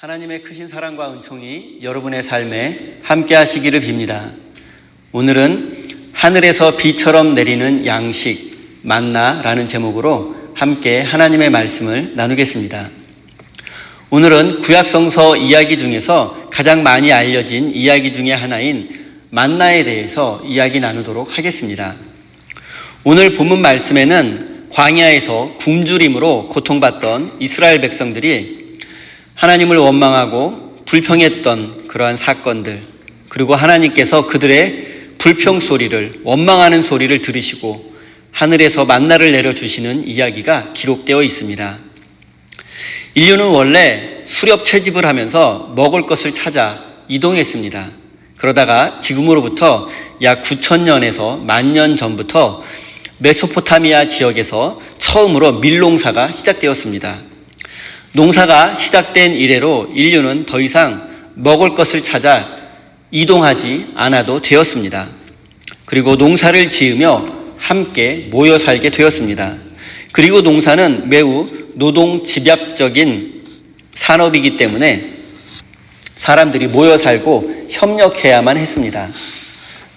하나님의 크신 사랑과 은총이 여러분의 삶에 함께 하시기를 빕니다. 오늘은 하늘에서 비처럼 내리는 양식, 만나라는 제목으로 함께 하나님의 말씀을 나누겠습니다. 오늘은 구약성서 이야기 중에서 가장 많이 알려진 이야기 중에 하나인 만나에 대해서 이야기 나누도록 하겠습니다. 오늘 본문 말씀에는 광야에서 굶주림으로 고통받던 이스라엘 백성들이 하나님을 원망하고 불평했던 그러한 사건들, 그리고 하나님께서 그들의 불평 소리를, 원망하는 소리를 들으시고 하늘에서 만나를 내려주시는 이야기가 기록되어 있습니다. 인류는 원래 수렵 채집을 하면서 먹을 것을 찾아 이동했습니다. 그러다가 지금으로부터 약 9,000년에서 10,000년 전부터 메소포타미아 지역에서 처음으로 밀농사가 시작되었습니다. 농사가 시작된 이래로 인류는 더 이상 먹을 것을 찾아 이동하지 않아도 되었습니다. 그리고 농사를 지으며 함께 모여 살게 되었습니다. 그리고 농사는 매우 노동 집약적인 산업이기 때문에 사람들이 모여 살고 협력해야만 했습니다.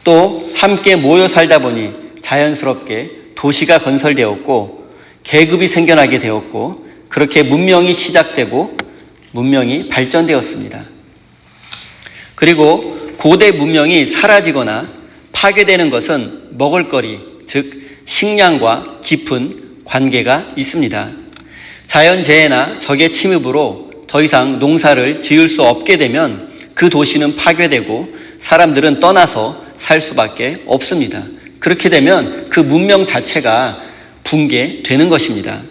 또 함께 모여 살다 보니 자연스럽게 도시가 건설되었고 계급이 생겨나게 되었고 그렇게 문명이 시작되고 문명이 발전되었습니다. 그리고 고대 문명이 사라지거나 파괴되는 것은 먹을거리, 즉 식량과 깊은 관계가 있습니다. 자연재해나 적의 침입으로 더 이상 농사를 지을 수 없게 되면 그 도시는 파괴되고 사람들은 떠나서 살 수밖에 없습니다. 그렇게 되면 그 문명 자체가 붕괴되는 것입니다.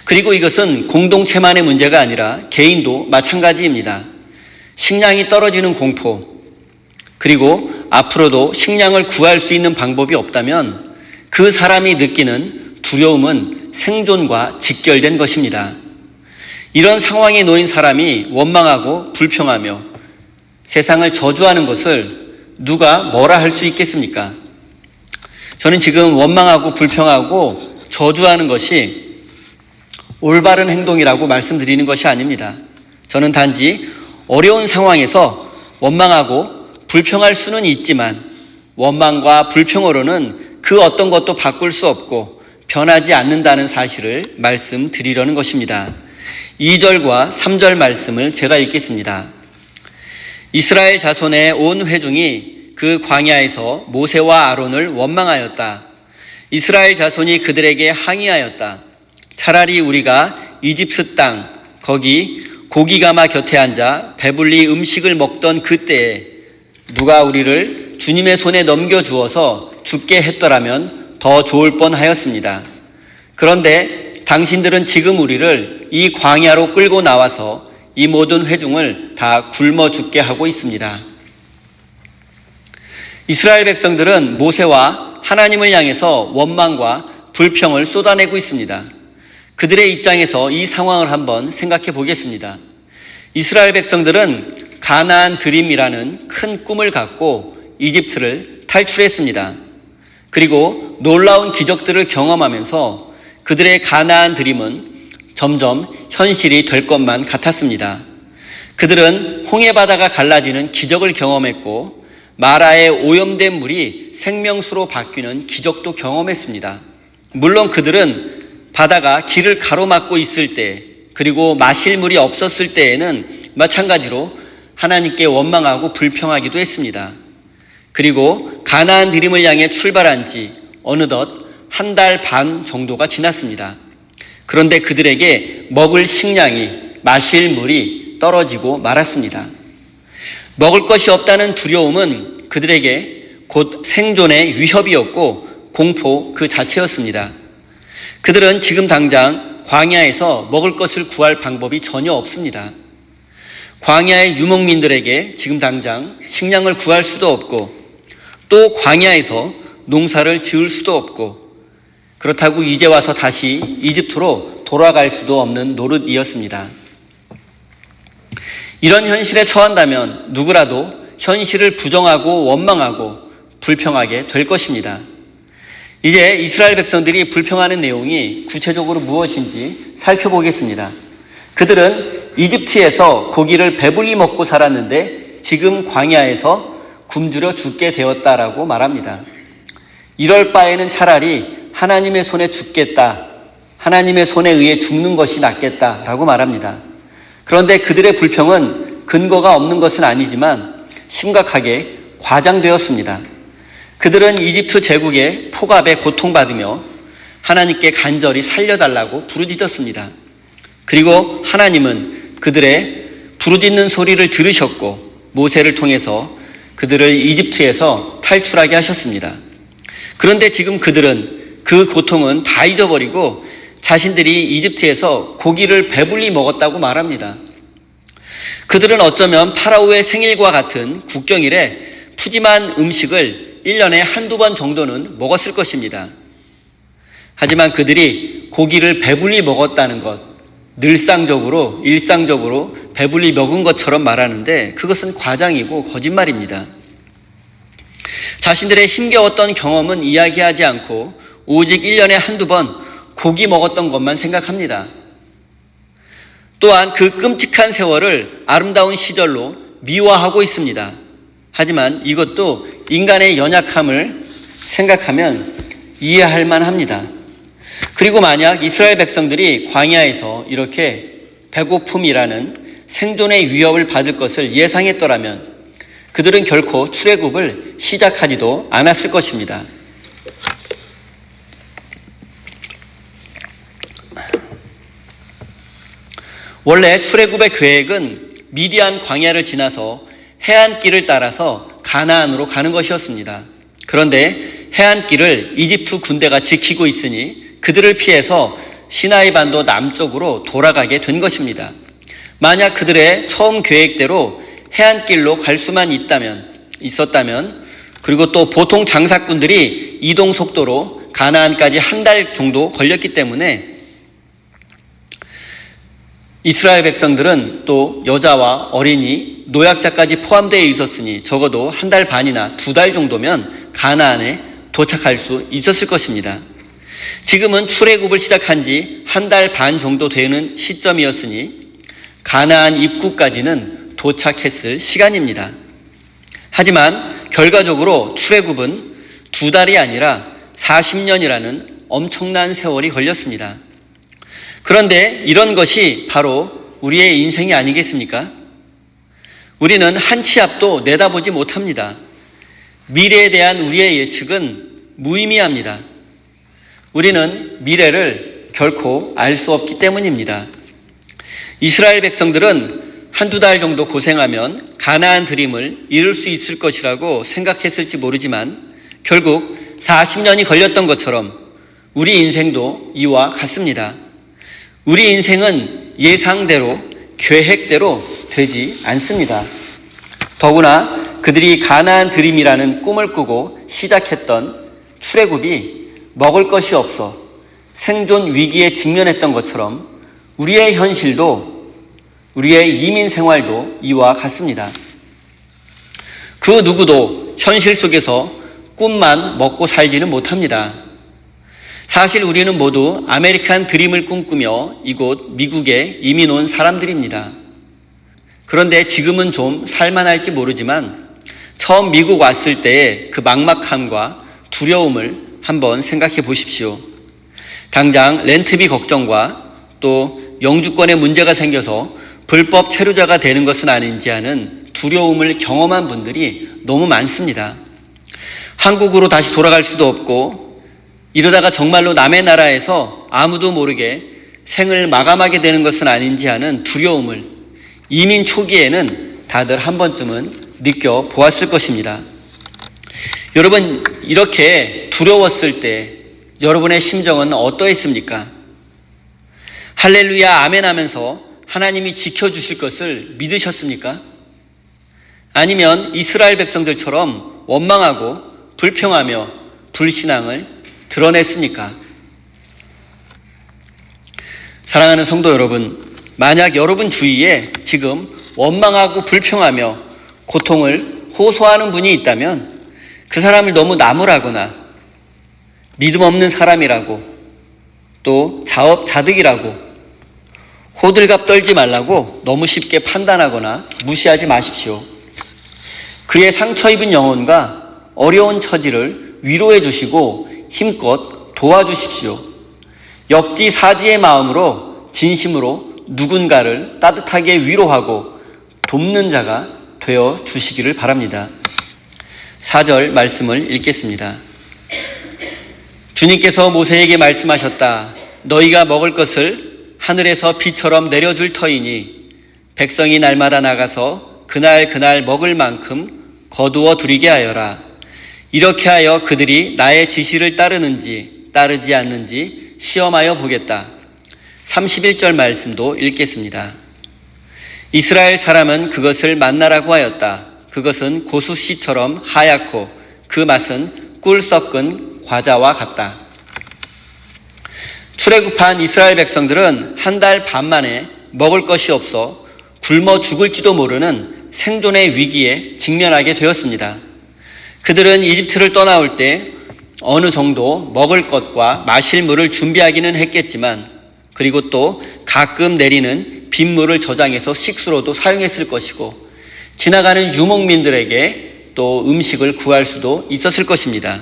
그리고 이것은 공동체만의 문제가 아니라 개인도 마찬가지입니다. 식량이 떨어지는 공포, 그리고 앞으로도 식량을 구할 수 있는 방법이 없다면 그 사람이 느끼는 두려움은 생존과 직결된 것입니다. 이런 상황에 놓인 사람이 원망하고 불평하며 세상을 저주하는 것을 누가 뭐라 할 수 있겠습니까? 저는 지금 원망하고 불평하고 저주하는 것이 올바른 행동이라고 말씀드리는 것이 아닙니다. 저는 단지 어려운 상황에서 원망하고 불평할 수는 있지만 원망과 불평으로는 그 어떤 것도 바꿀 수 없고 변하지 않는다는 사실을 말씀드리려는 것입니다. 2절과 3절 말씀을 제가 읽겠습니다. 이스라엘 자손의 온 회중이 그 광야에서 모세와 아론을 원망하였다. 이스라엘 자손이 그들에게 항의하였다. 차라리 우리가 이집트 땅 거기 고기가마 곁에 앉아 배불리 음식을 먹던 그때에 누가 우리를 주님의 손에 넘겨주어서 죽게 했더라면 더 좋을 뻔하였습니다. 그런데 당신들은 지금 우리를 이 광야로 끌고 나와서 이 모든 회중을 다 굶어 죽게 하고 있습니다. 이스라엘 백성들은 모세와 하나님을 향해서 원망과 불평을 쏟아내고 있습니다. 그들의 입장에서 이 상황을 한번 생각해 보겠습니다. 이스라엘 백성들은 가나안 드림이라는 큰 꿈을 갖고 이집트를 탈출했습니다. 그리고 놀라운 기적들을 경험하면서 그들의 가나안 드림은 점점 현실이 될 것만 같았습니다. 그들은 홍해바다가 갈라지는 기적을 경험했고 마라의 오염된 물이 생명수로 바뀌는 기적도 경험했습니다. 물론 그들은 바다가 길을 가로막고 있을 때, 그리고 마실 물이 없었을 때에는 마찬가지로 하나님께 원망하고 불평하기도 했습니다. 그리고 가나안 드림을 향해 출발한 지 어느덧 1달 반 정도가 지났습니다. 그런데 그들에게 먹을 식량이, 마실 물이 떨어지고 말았습니다. 먹을 것이 없다는 두려움은 그들에게 곧 생존의 위협이었고 공포 그 자체였습니다. 그들은 지금 당장 광야에서 먹을 것을 구할 방법이 전혀 없습니다. 광야의 유목민들에게 지금 당장 식량을 구할 수도 없고 또 광야에서 농사를 지을 수도 없고 그렇다고 이제 와서 다시 이집트로 돌아갈 수도 없는 노릇이었습니다. 이런 현실에 처한다면 누구라도 현실을 부정하고 원망하고 불평하게 될 것입니다. 이제 이스라엘 백성들이 불평하는 내용이 구체적으로 무엇인지 살펴보겠습니다. 그들은 이집트에서 고기를 배불리 먹고 살았는데 지금 광야에서 굶주려 죽게 되었다라고 말합니다. 이럴 바에는 차라리 하나님의 손에 죽겠다, 하나님의 손에 의해 죽는 것이 낫겠다라고 말합니다. 그런데 그들의 불평은 근거가 없는 것은 아니지만 심각하게 과장되었습니다. 그들은 이집트 제국의 폭압에 고통받으며 하나님께 간절히 살려달라고 부르짖었습니다. 그리고 하나님은 그들의 부르짖는 소리를 들으셨고 모세를 통해서 그들을 이집트에서 탈출하게 하셨습니다. 그런데 지금 그들은 그 고통은 다 잊어버리고 자신들이 이집트에서 고기를 배불리 먹었다고 말합니다. 그들은 어쩌면 파라오의 생일과 같은 국경일에 푸짐한 음식을 1년에 한두 번 정도는 먹었을 것입니다. 하지만 그들이 고기를 배불리 먹었다는 것, 늘상적으로, 일상적으로 배불리 먹은 것처럼 말하는데 그것은 과장이고 거짓말입니다. 자신들의 힘겨웠던 경험은 이야기하지 않고 오직 1년에 한두 번 고기 먹었던 것만 생각합니다. 또한 그 끔찍한 세월을 아름다운 시절로 미화하고 있습니다. 하지만 이것도 인간의 연약함을 생각하면 이해할 만합니다. 그리고 만약 이스라엘 백성들이 광야에서 이렇게 배고픔이라는 생존의 위협을 받을 것을 예상했더라면 그들은 결코 출애굽을 시작하지도 않았을 것입니다. 원래 출애굽의 계획은 미디안 광야를 지나서 해안길을 따라서 가나안으로 가는 것이었습니다. 그런데 해안길을 이집트 군대가 지키고 있으니 그들을 피해서 시나이 반도 남쪽으로 돌아가게 된 것입니다. 만약 그들의 처음 계획대로 해안길로 갈 수만 있었다면 그리고 또 보통 장사꾼들이 이동 속도로 가나안까지 한 달 정도 걸렸기 때문에 이스라엘 백성들은 또 여자와 어린이, 노약자까지 포함되어 있었으니 적어도 한 달 반이나 2달 정도면 가나안에 도착할 수 있었을 것입니다. 지금은 출애굽을 시작한 지 한 달 반 정도 되는 시점이었으니 가나안 입구까지는 도착했을 시간입니다. 하지만 결과적으로 출애굽은 2달이 아니라 40년이라는 엄청난 세월이 걸렸습니다. 그런데 이런 것이 바로 우리의 인생이 아니겠습니까? 우리는 한 치 앞도 내다보지 못합니다. 미래에 대한 우리의 예측은 무의미합니다. 우리는 미래를 결코 알 수 없기 때문입니다. 이스라엘 백성들은 한두 달 정도 고생하면 가나안 드림을 이룰 수 있을 것이라고 생각했을지 모르지만 결국 40년이 걸렸던 것처럼 우리 인생도 이와 같습니다. 우리 인생은 예상대로, 계획대로 되지 않습니다. 더구나 그들이 가나안 드림이라는 꿈을 꾸고 시작했던 출애굽이 먹을 것이 없어 생존 위기에 직면했던 것처럼 우리의 현실도, 우리의 이민 생활도 이와 같습니다. 그 누구도 현실 속에서 꿈만 먹고 살지는 못합니다. 사실 우리는 모두 아메리칸 드림을 꿈꾸며 이곳 미국에 이민 온 사람들입니다. 그런데 지금은 좀 살만할지 모르지만 처음 미국 왔을 때의 그 막막함과 두려움을 한번 생각해 보십시오. 당장 렌트비 걱정과 또 영주권에 문제가 생겨서 불법 체류자가 되는 것은 아닌지 하는 두려움을 경험한 분들이 너무 많습니다. 한국으로 다시 돌아갈 수도 없고 이러다가 정말로 남의 나라에서 아무도 모르게 생을 마감하게 되는 것은 아닌지 하는 두려움을 이민 초기에는 다들 한 번쯤은 느껴보았을 것입니다. 여러분, 이렇게 두려웠을 때 여러분의 심정은 어떠했습니까? 할렐루야 아멘 하면서 하나님이 지켜주실 것을 믿으셨습니까? 아니면 이스라엘 백성들처럼 원망하고 불평하며 불신앙을 드러냈습니까? 사랑하는 성도 여러분, 만약 여러분 주위에 지금 원망하고 불평하며 고통을 호소하는 분이 있다면 그 사람을 너무 나무라거나 믿음 없는 사람이라고 또 자업자득이라고 호들갑 떨지 말라고 너무 쉽게 판단하거나 무시하지 마십시오. 그의 상처 입은 영혼과 어려운 처지를 위로해 주시고 힘껏 도와주십시오. 역지사지의 마음으로 진심으로 누군가를 따뜻하게 위로하고 돕는 자가 되어 주시기를 바랍니다. 4절 말씀을 읽겠습니다. 주님께서 모세에게 말씀하셨다. 너희가 먹을 것을 하늘에서 비처럼 내려줄 터이니 백성이 날마다 나가서 그날 먹을 만큼 거두어 두리게 하여라. 이렇게 하여 그들이 나의 지시를 따르는지 따르지 않는지 시험하여 보겠다. 31절 말씀도 읽겠습니다. 이스라엘 사람은 그것을 만나라고 하였다. 그것은 고수씨처럼 하얗고 그 맛은 꿀 섞은 과자와 같다. 출애굽한 이스라엘 백성들은 한 달 반 만에 먹을 것이 없어 굶어 죽을지도 모르는 생존의 위기에 직면하게 되었습니다. 그들은 이집트를 떠나올 때 어느 정도 먹을 것과 마실 물을 준비하기는 했겠지만 그리고 또 가끔 내리는 빗물을 저장해서 식수로도 사용했을 것이고 지나가는 유목민들에게 또 음식을 구할 수도 있었을 것입니다.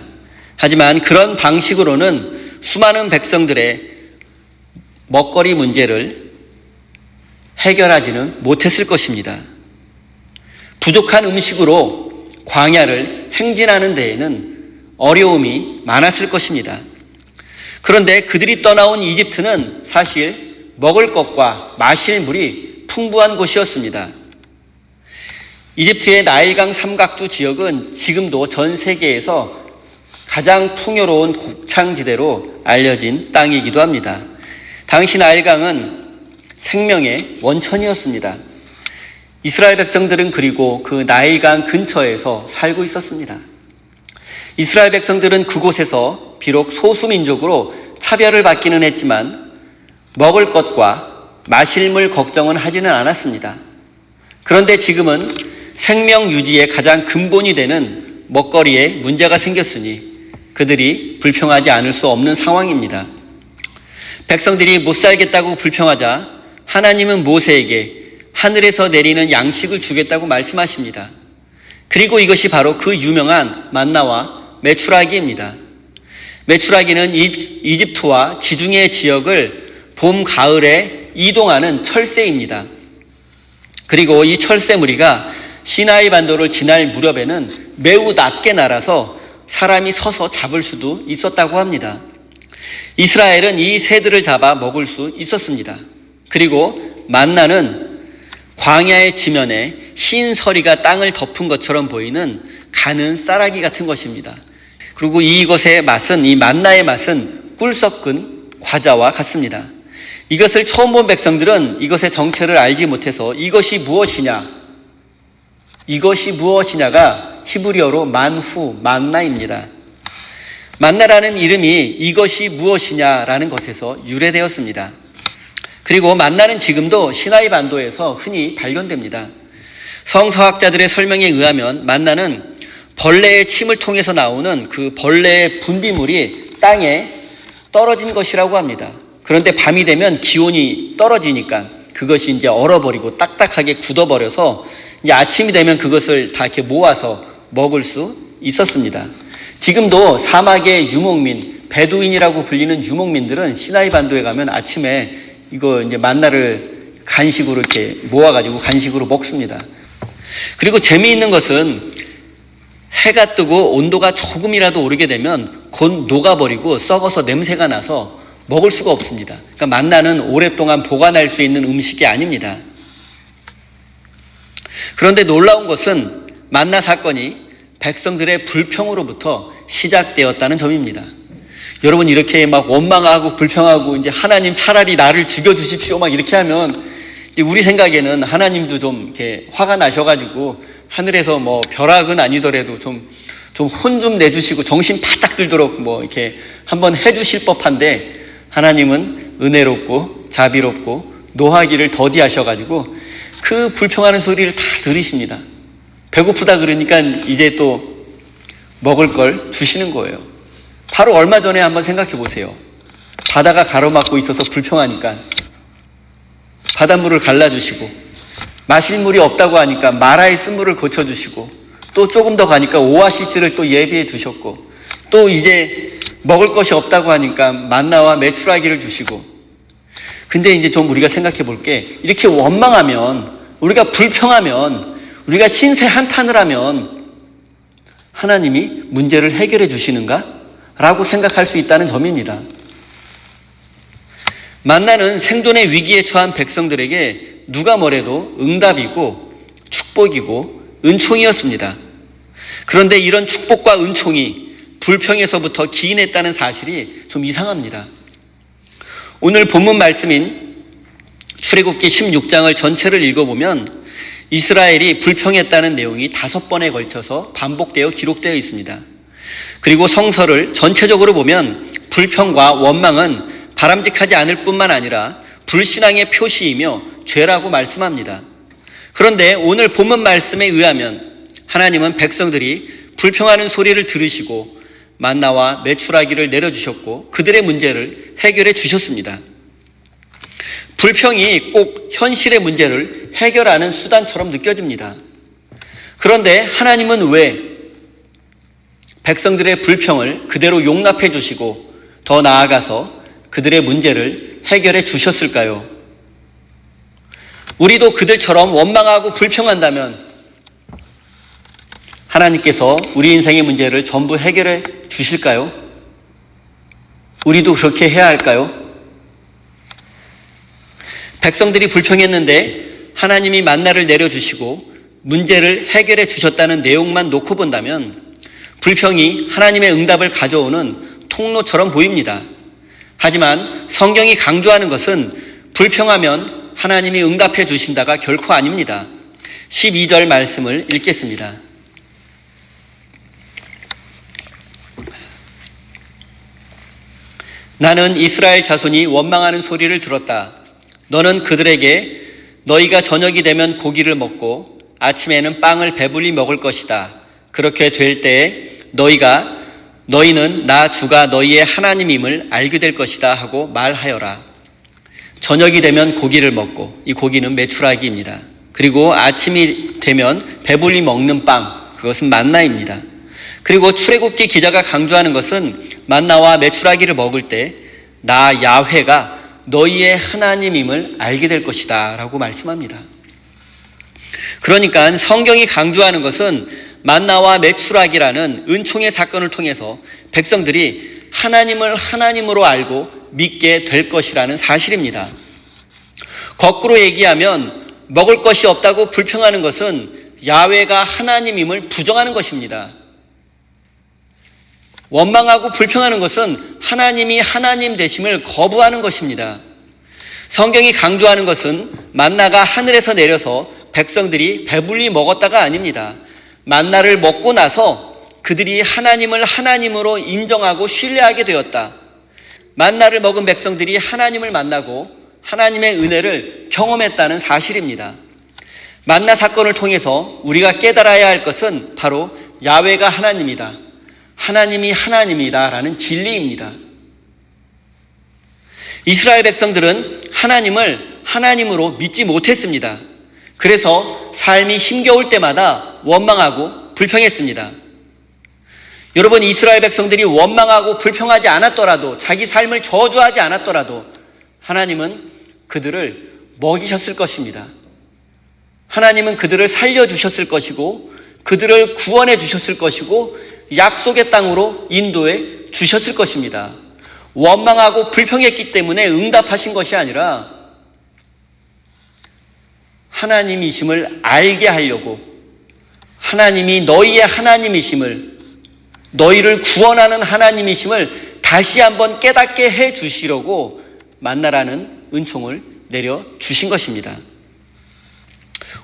하지만 그런 방식으로는 수많은 백성들의 먹거리 문제를 해결하지는 못했을 것입니다. 부족한 음식으로 광야를 행진하는 데에는 어려움이 많았을 것입니다. 그런데 그들이 떠나온 이집트는 사실 먹을 것과 마실 물이 풍부한 곳이었습니다. 이집트의 나일강 삼각주 지역은 지금도 전 세계에서 가장 풍요로운 곡창지대로 알려진 땅이기도 합니다. 당시 나일강은 생명의 원천이었습니다. 이스라엘 백성들은 그리고 그 나일강 근처에서 살고 있었습니다. 이스라엘 백성들은 그곳에서 비록 소수민족으로 차별을 받기는 했지만 먹을 것과 마실 물 걱정은 하지는 않았습니다. 그런데 지금은 생명 유지의 가장 근본이 되는 먹거리에 문제가 생겼으니 그들이 불평하지 않을 수 없는 상황입니다. 백성들이 못 살겠다고 불평하자 하나님은 모세에게 하늘에서 내리는 양식을 주겠다고 말씀하십니다. 그리고 이것이 바로 그 유명한 만나와 메추라기입니다. 메추라기는 이집트와 지중해 지역을 봄, 가을에 이동하는 철새입니다. 그리고 이 철새 무리가 시나이 반도를 지날 무렵에는 매우 낮게 날아서 사람이 서서 잡을 수도 있었다고 합니다. 이스라엘은 이 새들을 잡아 먹을 수 있었습니다. 그리고 만나는 광야의 지면에 흰 서리가 땅을 덮은 것처럼 보이는 가는 쌀아기 같은 것입니다. 그리고 이것의 맛은, 이 만나의 맛은 꿀 섞은 과자와 같습니다. 이것을 처음 본 백성들은 이것의 정체를 알지 못해서 이것이 무엇이냐가 히브리어로 만후, 만나입니다. 만나라는 이름이 이것이 무엇이냐라는 것에서 유래되었습니다. 그리고 만나는 지금도 시나이 반도에서 흔히 발견됩니다. 성서학자들의 설명에 의하면 만나는 벌레의 침을 통해서 나오는 그 벌레의 분비물이 땅에 떨어진 것이라고 합니다. 그런데 밤이 되면 기온이 떨어지니까 그것이 이제 얼어버리고 딱딱하게 굳어버려서 이제 아침이 되면 그것을 다 이렇게 모아서 먹을 수 있었습니다. 지금도 사막의 유목민, 베두인이라고 불리는 유목민들은 시나이 반도에 가면 아침에 이거 이제 만나를 간식으로 이렇게 모아가지고 간식으로 먹습니다. 그리고 재미있는 것은 해가 뜨고 온도가 조금이라도 오르게 되면 곧 녹아버리고 썩어서 냄새가 나서 먹을 수가 없습니다. 그러니까 만나는 오랫동안 보관할 수 있는 음식이 아닙니다. 그런데 놀라운 것은 만나 사건이 백성들의 불평으로부터 시작되었다는 점입니다. 여러분 이렇게 막 원망하고 불평하고 이제 하나님 차라리 나를 죽여주십시오 막 이렇게 하면 이제 우리 생각에는 하나님도 좀 이렇게 화가 나셔가지고 하늘에서 뭐 벼락은 아니더라도 좀 혼 좀 내주시고 정신 바짝 들도록 뭐 이렇게 한번 해주실 법한데 하나님은 은혜롭고 자비롭고 노하기를 더디하셔가지고 그 불평하는 소리를 다 들으십니다. 배고프다 그러니까 이제 또 먹을 걸 주시는 거예요. 바로 얼마 전에 한번 생각해 보세요. 바다가 가로막고 있어서 불평하니까 바닷물을 갈라주시고, 마실 물이 없다고 하니까 마라의 쓴물을 고쳐주시고, 또 조금 더 가니까 오아시스를 또 예비해 두셨고, 또 이제 먹을 것이 없다고 하니까 만나와 메추라기를 주시고. 근데 이제 좀 우리가 생각해 볼 게, 이렇게 원망하면, 우리가 불평하면, 우리가 신세 한탄을 하면 하나님이 문제를 해결해 주시는가? 라고 생각할 수 있다는 점입니다. 만나는 생존의 위기에 처한 백성들에게 누가 뭐래도 응답이고 축복이고 은총이었습니다. 그런데 이런 축복과 은총이 불평에서부터 기인했다는 사실이 좀 이상합니다. 오늘 본문 말씀인 출애굽기 16장을 전체를 읽어보면 이스라엘이 불평했다는 내용이 5번에 걸쳐서 반복되어 기록되어 있습니다. 그리고 성서를 전체적으로 보면 불평과 원망은 바람직하지 않을 뿐만 아니라 불신앙의 표시이며 죄라고 말씀합니다. 그런데 오늘 본문 말씀에 의하면 하나님은 백성들이 불평하는 소리를 들으시고 만나와 메추라기를 내려주셨고 그들의 문제를 해결해 주셨습니다. 불평이 꼭 현실의 문제를 해결하는 수단처럼 느껴집니다. 그런데 하나님은 왜 백성들의 불평을 그대로 용납해 주시고 더 나아가서 그들의 문제를 해결해 주셨을까요? 우리도 그들처럼 원망하고 불평한다면 하나님께서 우리 인생의 문제를 전부 해결해 주실까요? 우리도 그렇게 해야 할까요? 백성들이 불평했는데 하나님이 만나를 내려주시고 문제를 해결해 주셨다는 내용만 놓고 본다면 불평이 하나님의 응답을 가져오는 통로처럼 보입니다. 하지만 성경이 강조하는 것은 불평하면 하나님이 응답해 주신다가 결코 아닙니다. 12절 말씀을 읽겠습니다. 나는 이스라엘 자손이 원망하는 소리를 들었다. 너는 그들에게 너희가 저녁이 되면 고기를 먹고 아침에는 빵을 배불리 먹을 것이다. 그렇게 될 때에 너희는 나 주가 너희의 하나님임을 알게 될 것이다 하고 말하여라. 저녁이 되면 고기를 먹고, 이 고기는 메추라기입니다. 그리고 아침이 되면 배불리 먹는 빵, 그것은 만나입니다. 그리고 출애굽기 기자가 강조하는 것은 만나와 메추라기를 먹을 때 나 야훼가 너희의 하나님임을 알게 될 것이다 라고 말씀합니다. 그러니까 성경이 강조하는 것은 만나와 메추라기라는 은총의 사건을 통해서 백성들이 하나님을 하나님으로 알고 믿게 될 것이라는 사실입니다. 거꾸로 얘기하면 먹을 것이 없다고 불평하는 것은 야훼가 하나님임을 부정하는 것입니다. 원망하고 불평하는 것은 하나님이 하나님 되심을 거부하는 것입니다. 성경이 강조하는 것은 만나가 하늘에서 내려서 백성들이 배불리 먹었다가 아닙니다. 만나를 먹고 나서 그들이 하나님을 하나님으로 인정하고 신뢰하게 되었다. 만나를 먹은 백성들이 하나님을 만나고 하나님의 은혜를 경험했다는 사실입니다. 만나 사건을 통해서 우리가 깨달아야 할 것은 바로 야훼가 하나님이다. 하나님이 하나님이다라는 진리입니다. 이스라엘 백성들은 하나님을 하나님으로 믿지 못했습니다. 그래서 삶이 힘겨울 때마다 원망하고 불평했습니다. 여러분, 이스라엘 백성들이 원망하고 불평하지 않았더라도, 자기 삶을 저주하지 않았더라도 하나님은 그들을 먹이셨을 것입니다. 하나님은 그들을 살려주셨을 것이고 그들을 구원해 주셨을 것이고 약속의 땅으로 인도해 주셨을 것입니다. 원망하고 불평했기 때문에 응답하신 것이 아니라 하나님이심을 알게 하려고, 하나님이 너희의 하나님이심을, 너희를 구원하는 하나님이심을 다시 한번 깨닫게 해 주시려고 만나라는 은총을 내려 주신 것입니다.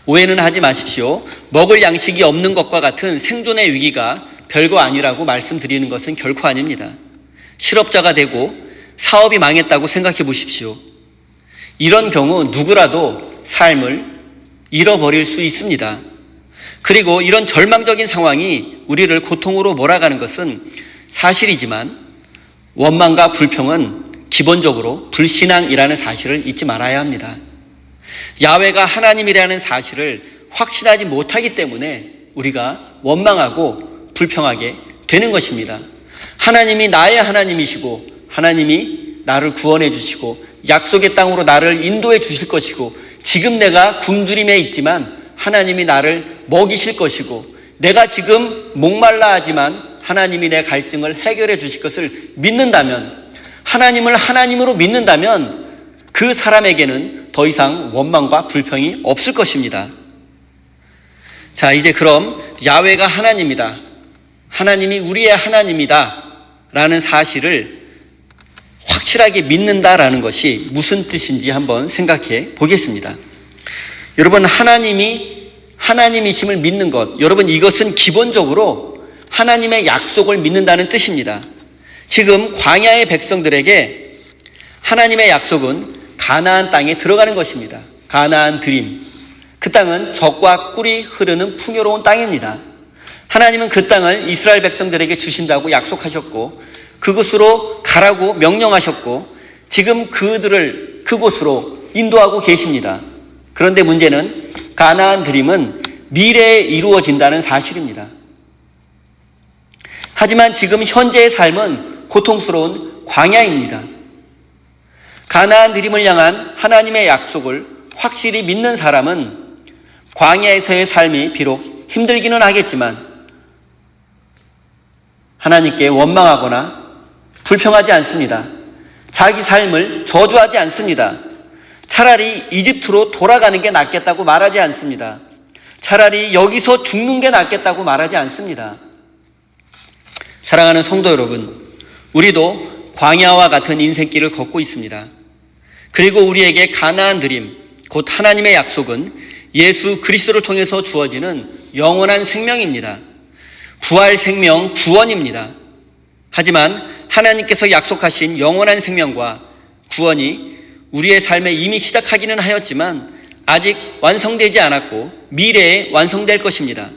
오해는 하지 마십시오. 먹을 양식이 없는 것과 같은 생존의 위기가 별거 아니라고 말씀드리는 것은 결코 아닙니다. 실업자가 되고 사업이 망했다고 생각해 보십시오. 이런 경우 누구라도 삶을 잃어버릴 수 있습니다. 그리고 이런 절망적인 상황이 우리를 고통으로 몰아가는 것은 사실이지만 원망과 불평은 기본적으로 불신앙이라는 사실을 잊지 말아야 합니다. 야훼가 하나님이라는 사실을 확신하지 못하기 때문에 우리가 원망하고 불평하게 되는 것입니다. 하나님이 나의 하나님이시고 하나님이 나를 구원해 주시고 약속의 땅으로 나를 인도해 주실 것이고 지금 내가 굶주림에 있지만 하나님이 나를 먹이실 것이고 내가 지금 목말라 하지만 하나님이 내 갈증을 해결해 주실 것을 믿는다면, 하나님을 하나님으로 믿는다면 그 사람에게는 더 이상 원망과 불평이 없을 것입니다. 자, 이제 그럼 야훼가 하나님이다, 하나님이 우리의 하나님이다 라는 사실을 확실하게 믿는다라는 것이 무슨 뜻인지 한번 생각해 보겠습니다. 여러분, 하나님이 하나님이심을 믿는 것, 여러분 이것은 기본적으로 하나님의 약속을 믿는다는 뜻입니다. 지금 광야의 백성들에게 하나님의 약속은 가나안 땅에 들어가는 것입니다. 가나안 드림. 그 땅은 젖과 꿀이 흐르는 풍요로운 땅입니다. 하나님은 그 땅을 이스라엘 백성들에게 주신다고 약속하셨고 그곳으로 가라고 명령하셨고 지금 그들을 그곳으로 인도하고 계십니다. 그런데 문제는 가나안 드림은 미래에 이루어진다는 사실입니다. 하지만 지금 현재의 삶은 고통스러운 광야입니다. 가나안 드림을 향한 하나님의 약속을 확실히 믿는 사람은 광야에서의 삶이 비록 힘들기는 하겠지만 하나님께 원망하거나 불평하지 않습니다. 자기 삶을 저주하지 않습니다. 차라리 이집트로 돌아가는 게 낫겠다고 말하지 않습니다. 차라리 여기서 죽는 게 낫겠다고 말하지 않습니다. 사랑하는 성도 여러분, 우리도 광야와 같은 인생길을 걷고 있습니다. 그리고 우리에게 가나안 드림, 곧 하나님의 약속은 예수 그리스도를 통해서 주어지는 영원한 생명입니다. 부활 생명, 구원입니다. 하지만 하나님께서 약속하신 영원한 생명과 구원이 우리의 삶에 이미 시작하기는 하였지만 아직 완성되지 않았고 미래에 완성될 것입니다.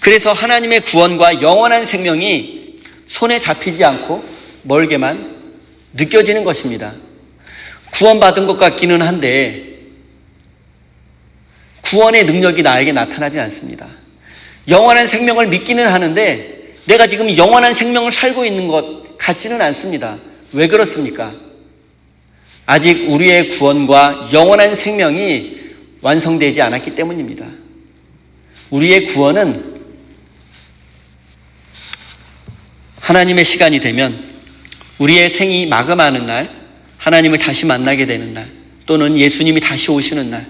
그래서 하나님의 구원과 영원한 생명이 손에 잡히지 않고 멀게만 느껴지는 것입니다. 구원받은 것 같기는 한데 구원의 능력이 나에게 나타나지 않습니다. 영원한 생명을 믿기는 하는데 내가 지금 영원한 생명을 살고 있는 것 같지는 않습니다. 왜 그렇습니까? 아직 우리의 구원과 영원한 생명이 완성되지 않았기 때문입니다. 우리의 구원은 하나님의 시간이 되면 우리의 생이 마감하는 날, 하나님을 다시 만나게 되는 날, 또는 예수님이 다시 오시는 날,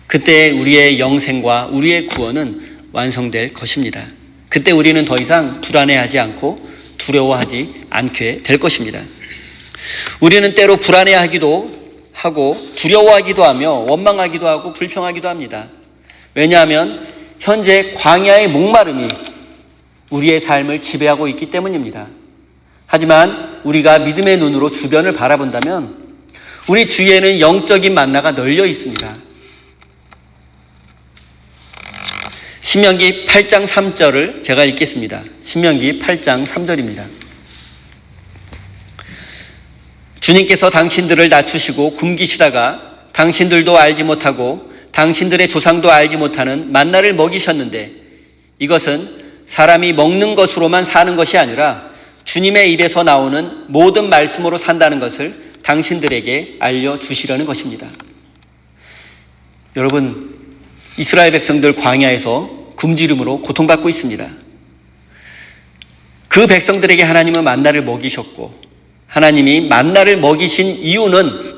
그때 우리의 영생과 우리의 구원은 완성될 것입니다. 그때 우리는 더 이상 불안해하지 않고 두려워하지 않게 될 것입니다. 우리는 때로 불안해하기도 하고 두려워하기도 하며 원망하기도 하고 불평하기도 합니다. 왜냐하면 현재 광야의 목마름이 우리의 삶을 지배하고 있기 때문입니다. 하지만 우리가 믿음의 눈으로 주변을 바라본다면 우리 주위에는 영적인 만나가 널려 있습니다. 신명기 8장 3절을 제가 읽겠습니다. 신명기 8장 3절입니다. 주님께서 당신들을 낮추시고 굶기시다가 당신들도 알지 못하고 당신들의 조상도 알지 못하는 만나를 먹이셨는데 이것은 사람이 먹는 것으로만 사는 것이 아니라 주님의 입에서 나오는 모든 말씀으로 산다는 것을 당신들에게 알려주시려는 것입니다. 여러분, 이스라엘 백성들 광야에서 굶주림으로 고통받고 있습니다. 그 백성들에게 하나님은 만나를 먹이셨고 하나님이 만나를 먹이신 이유는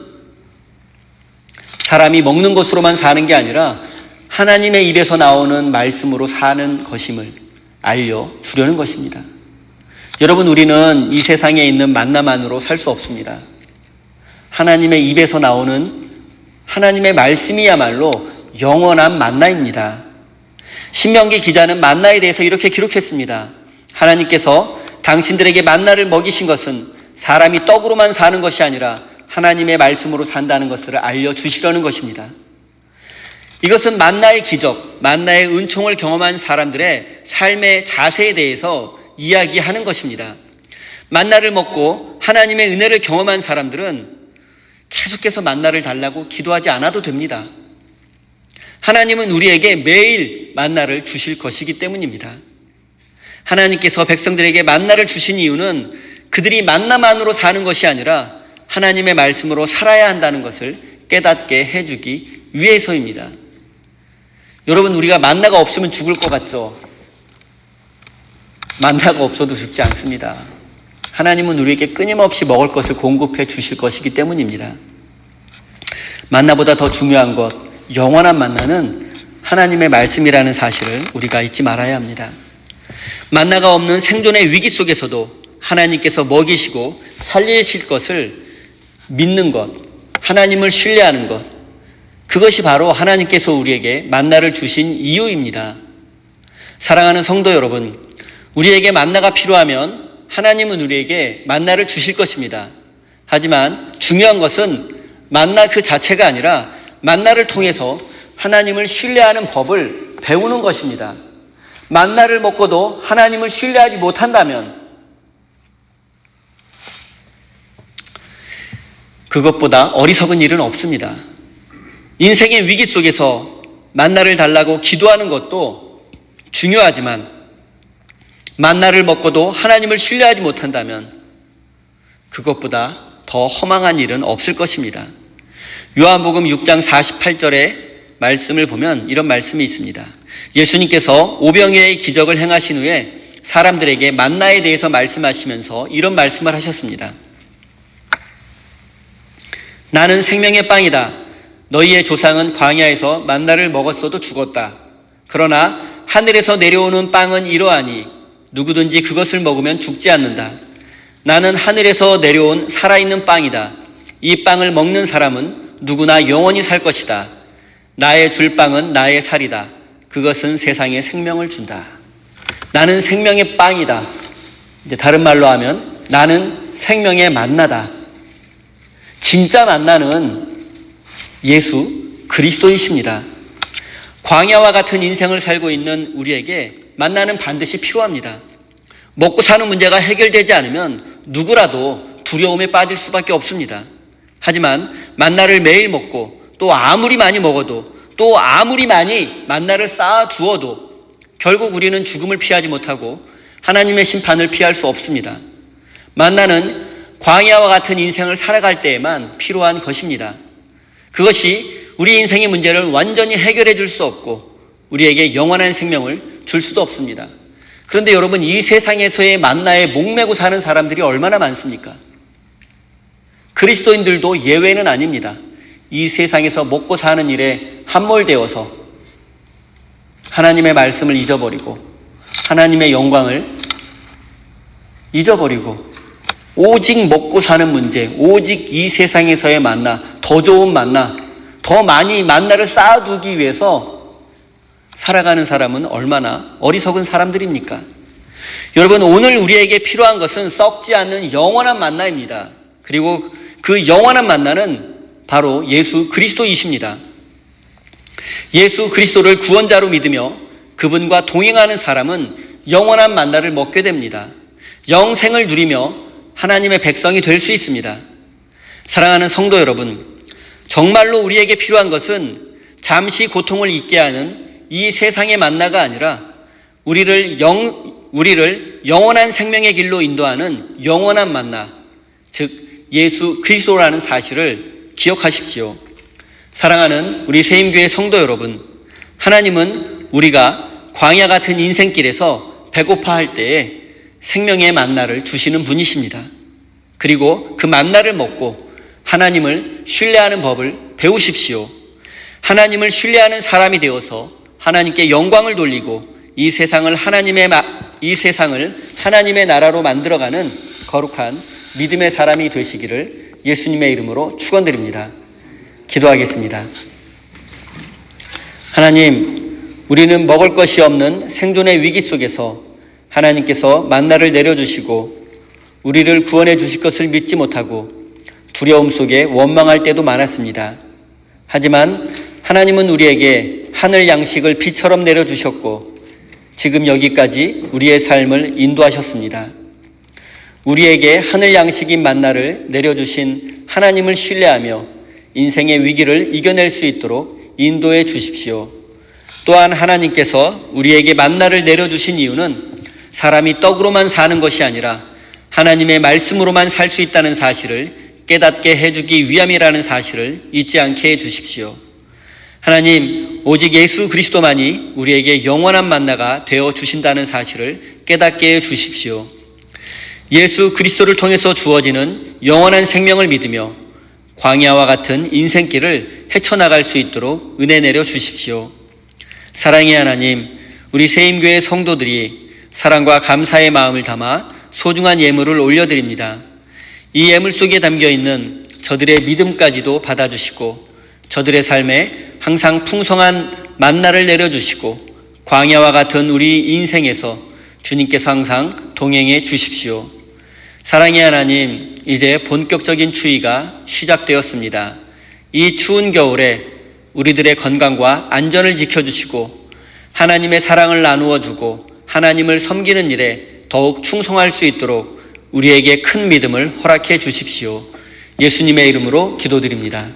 사람이 먹는 것으로만 사는 게 아니라 하나님의 입에서 나오는 말씀으로 사는 것임을 알려주려는 것입니다. 여러분, 우리는 이 세상에 있는 만나만으로 살 수 없습니다. 하나님의 입에서 나오는 하나님의 말씀이야말로 영원한 만나입니다. 신명기 기자는 만나에 대해서 이렇게 기록했습니다. 하나님께서 당신들에게 만나를 먹이신 것은 사람이 떡으로만 사는 것이 아니라 하나님의 말씀으로 산다는 것을 알려주시려는 것입니다. 이것은 만나의 기적, 만나의 은총을 경험한 사람들의 삶의 자세에 대해서 이야기하는 것입니다. 만나를 먹고 하나님의 은혜를 경험한 사람들은 계속해서 만나를 달라고 기도하지 않아도 됩니다. 하나님은 우리에게 매일 만나를 주실 것이기 때문입니다. 하나님께서 백성들에게 만나를 주신 이유는 그들이 만나만으로 사는 것이 아니라 하나님의 말씀으로 살아야 한다는 것을 깨닫게 해주기 위해서입니다. 여러분, 우리가 만나가 없으면 죽을 것 같죠? 만나가 없어도 죽지 않습니다. 하나님은 우리에게 끊임없이 먹을 것을 공급해 주실 것이기 때문입니다. 만나보다 더 중요한 것, 영원한 만나는 하나님의 말씀이라는 사실을 우리가 잊지 말아야 합니다. 만나가 없는 생존의 위기 속에서도 하나님께서 먹이시고 살리실 것을 믿는 것, 하나님을 신뢰하는 것, 그것이 바로 하나님께서 우리에게 만나를 주신 이유입니다. 사랑하는 성도 여러분, 우리에게 만나가 필요하면 하나님은 우리에게 만나를 주실 것입니다. 하지만 중요한 것은 만나 그 자체가 아니라 만나를 통해서 하나님을 신뢰하는 법을 배우는 것입니다. 만나를 먹고도 하나님을 신뢰하지 못한다면 그것보다 어리석은 일은 없습니다. 인생의 위기 속에서 만나를 달라고 기도하는 것도 중요하지만 만나를 먹고도 하나님을 신뢰하지 못한다면 그것보다 더 허망한 일은 없을 것입니다. 요한복음 6장 48절의 말씀을 보면 이런 말씀이 있습니다. 예수님께서 오병이어의 기적을 행하신 후에 사람들에게 만나에 대해서 말씀하시면서 이런 말씀을 하셨습니다. 나는 생명의 빵이다. 너희의 조상은 광야에서 만나를 먹었어도 죽었다. 그러나 하늘에서 내려오는 빵은 이러하니 누구든지 그것을 먹으면 죽지 않는다. 나는 하늘에서 내려온 살아있는 빵이다. 이 빵을 먹는 사람은 누구나 영원히 살 것이다. 나의 줄 빵은 나의 살이다. 그것은 세상에 생명을 준다. 나는 생명의 빵이다. 이제 다른 말로 하면 나는 생명의 만나다. 진짜 만나는 예수 그리스도이십니다. 광야와 같은 인생을 살고 있는 우리에게 만나는 반드시 필요합니다. 먹고 사는 문제가 해결되지 않으면 누구라도 두려움에 빠질 수밖에 없습니다. 하지만 만나를 매일 먹고 또 아무리 많이 먹어도 또 아무리 많이 만나를 쌓아두어도 결국 우리는 죽음을 피하지 못하고 하나님의 심판을 피할 수 없습니다. 만나는 광야와 같은 인생을 살아갈 때에만 필요한 것입니다. 그것이 우리 인생의 문제를 완전히 해결해 줄 수 없고 우리에게 영원한 생명을 줄 수도 없습니다. 그런데 여러분, 이 세상에서의 만나에 목매고 사는 사람들이 얼마나 많습니까? 그리스도인들도 예외는 아닙니다. 이 세상에서 먹고 사는 일에 함몰되어서 하나님의 말씀을 잊어버리고 하나님의 영광을 잊어버리고 오직 먹고 사는 문제, 오직 이 세상에서의 만나, 더 좋은 만나, 더 많이 만나를 쌓아두기 위해서 살아가는 사람은 얼마나 어리석은 사람들입니까? 여러분, 오늘 우리에게 필요한 것은 썩지 않는 영원한 만나입니다. 그리고 그 영원한 만나는 바로 예수 그리스도이십니다. 예수 그리스도를 구원자로 믿으며 그분과 동행하는 사람은 영원한 만나를 먹게 됩니다. 영생을 누리며 하나님의 백성이 될 수 있습니다. 사랑하는 성도 여러분, 정말로 우리에게 필요한 것은 잠시 고통을 잊게 하는 이 세상의 만나가 아니라 우리를 영원한 생명의 길로 인도하는 영원한 만나, 즉 예수 그리스도라는 사실을 기억하십시오. 사랑하는 우리 세임교회 성도 여러분, 하나님은 우리가 광야 같은 인생길에서 배고파할 때에 생명의 만나를 주시는 분이십니다. 그리고 그 만나를 먹고 하나님을 신뢰하는 법을 배우십시오. 하나님을 신뢰하는 사람이 되어서 하나님께 영광을 돌리고 이 세상을 하나님의 나라로 만들어가는 거룩한 믿음의 사람이 되시기를 예수님의 이름으로 축원드립니다. 기도하겠습니다. 하나님, 우리는 먹을 것이 없는 생존의 위기 속에서 하나님께서 만나를 내려주시고 우리를 구원해 주실 것을 믿지 못하고 두려움 속에 원망할 때도 많았습니다. 하지만 하나님은 우리에게 하늘 양식을 비처럼 내려주셨고 지금 여기까지 우리의 삶을 인도하셨습니다. 우리에게 하늘 양식인 만나를 내려주신 하나님을 신뢰하며 인생의 위기를 이겨낼 수 있도록 인도해 주십시오. 또한 하나님께서 우리에게 만나를 내려주신 이유는 사람이 떡으로만 사는 것이 아니라 하나님의 말씀으로만 살 수 있다는 사실을 깨닫게 해주기 위함이라는 사실을 잊지 않게 해주십시오. 하나님, 오직 예수 그리스도만이 우리에게 영원한 만나가 되어 주신다는 사실을 깨닫게 해주십시오. 예수 그리스도를 통해서 주어지는 영원한 생명을 믿으며 광야와 같은 인생길을 헤쳐나갈 수 있도록 은혜 내려 주십시오. 사랑의 하나님, 우리 세임교회 성도들이 사랑과 감사의 마음을 담아 소중한 예물을 올려드립니다. 이 예물 속에 담겨있는 저들의 믿음까지도 받아주시고 저들의 삶에 항상 풍성한 만나를 내려주시고 광야와 같은 우리 인생에서 주님께서 항상 동행해 주십시오. 사랑의 하나님, 이제 본격적인 추위가 시작되었습니다. 이 추운 겨울에 우리들의 건강과 안전을 지켜주시고 하나님의 사랑을 나누어 주고 하나님을 섬기는 일에 더욱 충성할 수 있도록 우리에게 큰 믿음을 허락해 주십시오. 예수님의 이름으로 기도드립니다.